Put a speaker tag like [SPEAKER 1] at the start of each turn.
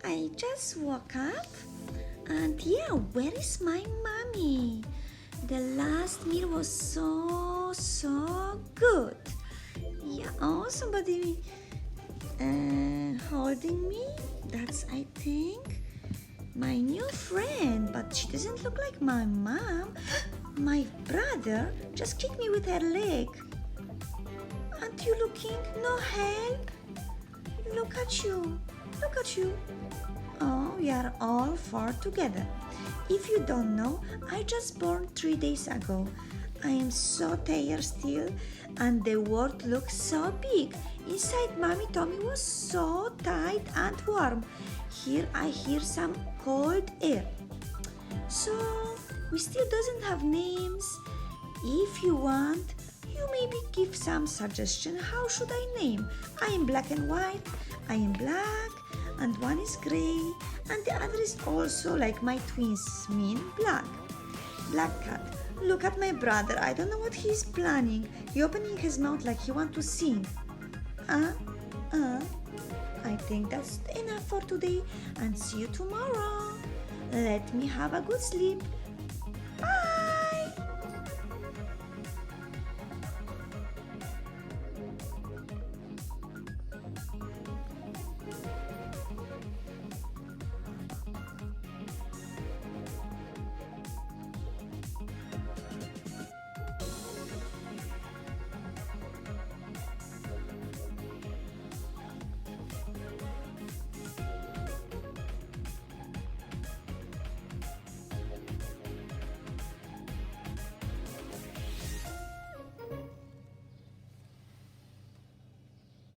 [SPEAKER 1] I just woke up. And yeah, where is my mommy? The last meal was so good. Yeah, oh, somebody holding me. That's, I think, my new friend, but she doesn't look like my mom. My brother just kicked me with her leg. Aren't you looking? No help? Look at you. Look at you. Oh, we are all four together. If you don't know, I just born 3 days ago. I am so tired still, and the world looks so big. Inside, mommy tummy was so tight and warm. Here I hear some cold air. So we still doesn't have names. If you want, you maybe give some suggestion. How should I name? I am black and white. I am black, and one is gray, and the other is also like my twins, mean black. Black cat. Look at my brother. I don't know what he's planning. He opening his mouth like he want to sing. I think that's enough for today, and see you tomorrow. Let me have a good sleep.